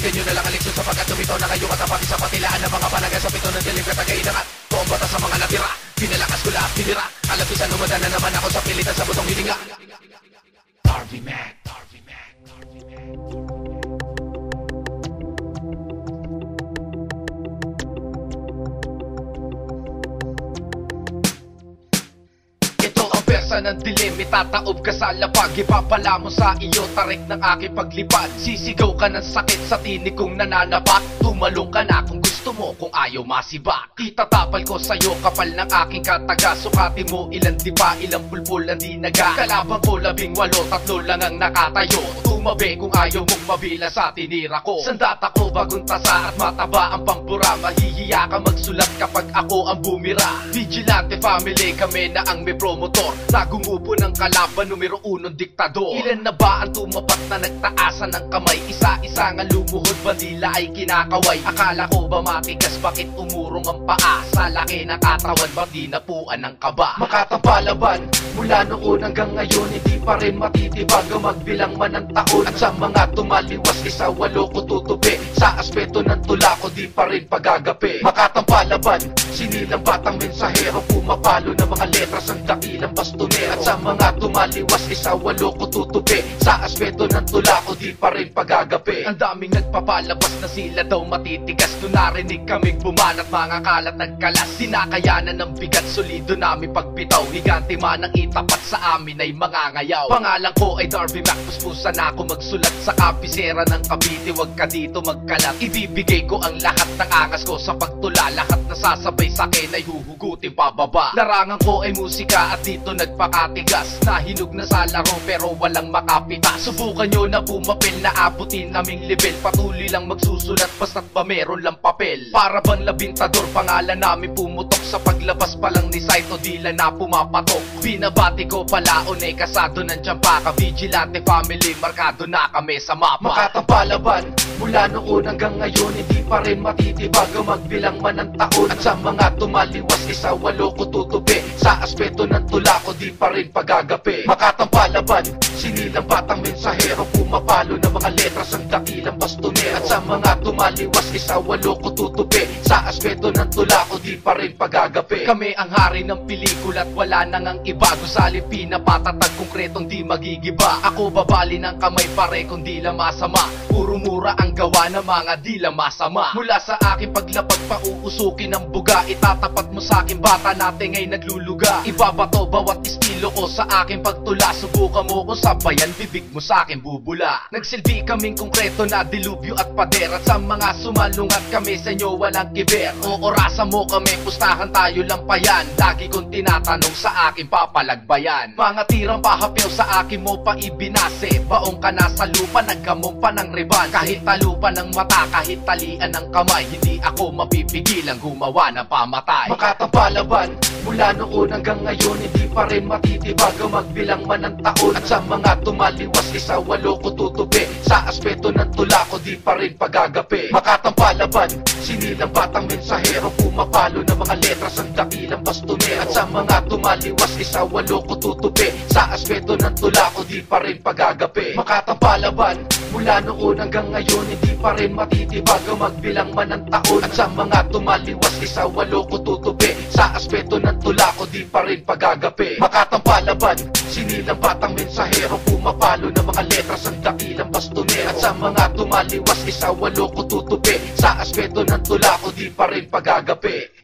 Bigyan nyo na lang ang leksyon sapagkat tumitaw na kayo katapat sa patilaan ng mga panaga sa pito ng dilim katagayin at buong bata sa mga natira. Pinalakas ko lahat tinira. Alam ko sa lumada na naman ako sa pilitan sa butong hilinga. Darby Mac. Ng dilim, itataob ka sa lapag. Ipapala mo sa iyo, tarik ng aking paglipad. Sisigaw ka ng sakit sa tinig kong nananapak. Tumalong ka na kung gusto mo, kung ayaw masibak. Itatapal ko sa'yo, kapal ng aking kataga. Sukati mo ilan diba, ilang pulpul ang dinaga. Kalabang ko 18, 3 lang ang nakatayo. Tumabi kung ayaw mong mabila sa tinira ko. Sandata ko bagong tasa at mataba ang pambura. Mahihiya ka magsulat kapag ako ang bumira. Vigilante family kami na ang may promotor. Gumupo ng kalaban, numero 1 diktador. Ilan na ba ang tumapat na nagtaasan ng kamay? Isa-isa nga lumuhod, bandila ay kinakaway. Akala ko ba matigas, bakit umurong ang paa? Sa laki ng katawan, ba't di napuan ng kaba? Makatampalaban, mula noon hanggang ngayon, hindi pa rin matitibag ang magbilang man ng taon. At sa mga tumaliwas, 1-8 ko tutupi. Sa aspeto ng tula ko, di pa rin pagagapi. Makatampalaban, sinilang batang mensahero, pumapalo ng mga letras ang dakilang baston. At sa mga tumaliwas, 1-8 ko tutupi. Sa aspeto ng tula ko, di pa rin pagagapi. Ang daming nagpapalabas na sila daw matitigas. Doon narinig kaming bumanat, mga kalat nagkalas. Sinakayanan ng bigat, solido namin pagbitaw. Higante man ang itapat sa amin ay mga ngayaw. Pangalan ko ay Darby Mac, puspusan ako magsulat. Sa kapisera ng Cavite, wag ka dito magkalat. Ibibigay ko ang lahat ng angas ko sa pagtula. Lahat na sasabay sa akin ay huhugutin pababa. Larangan ko ay musika at dito nagpakatigas. Nahinog na sa laro pero walang makapita. Subukan nyo na bumapil na abutin naming level. Patuloy lang magsusulat basta't ba meron lang papel. Para bang labintador, pangalan namin pumutok. Sa paglabas pa lang ni Saito, dila na pumapatok. Binabati ko palaon ay kasado ng tiyampa ka. Vigilante family, markado na kami sa mapa. Makatampalaban, mula noon hanggang ngayon, hindi pa rin matitibag ang magbilang man ng taon. At sa mga tumaliwas, 1-8 ko tutupi. Sa aspeto ng tula ko, di pa rin pagagapi. Makatampalaban, sinilang batang mensahero, pumapalo ng mga letras ang dakilang bastone. At sa mga tumaliwas, 1-8 ko tutupi. Sa aspeto ng tula ko, di pa rin pagagapi. Kami ang hari ng pelikula at wala nang ang iba. Gusalip pinapatatag konkretong di magigiba. Ako babali ng kamay pare kung di lang masama. Puro mura ang gawa ng mga di lang masama. Mula sa aking paglapag pa uusukin ang buga. Itatapat mo sa akin bata natin ngay nagluluga. Ibabato bawat estilo ko sa aking pagtula. Subukan mo kung sabayan, bibig mo sa akin bubula. Nagsilbi kaming konkreto na dilubyo at pader. At sa mga sumalungat kami sa inyo walang kiber. O orasan mo kami, pustahan tayo lang pa yan. Lagi kong tinatanong sa akin papalagbayan. Mga tirang pahapyaw sa akin mo pa ibinase. Baong ka na sa lupa, nagkamong pa ng riban. Kahit talupa ng mata, kahit talian ng kamay, hindi ako mapipigilang gumawa ng pamatay. Makatampalaban, mula noon hanggang ngayon, hindi pa rin matitibag ang magbilang man ng taon. At sa mga tumaliwas, 1-8 ko tutupi. Sa aspeto ng tula ko, di pa rin pagagapi. Makatampalaban, sinilang batang mensahero, pumapalo ng mga letras ang dakilang bastone. At sa mga tumaliwas, 1-8 ko tutupi. Sa aspeto ng tula ko, di pa rin pagagapi. Makatampalaban, mula noon hanggang ngayon, hindi pa rin matitibag ang magbilang man ng taon. At sa mga tumaliwas, 1-8 ko tutupi. Sa aspeto ng tula ko, di pa rin pagagapi. Makatampalaban, sinilang batang mensahero, pumapalo ng mga letras ang dakilang bastone. At sa mga tumaliwas, 1-8 ko tutupi. Sa aspeto ng tula ko, di pa rin pagagapi.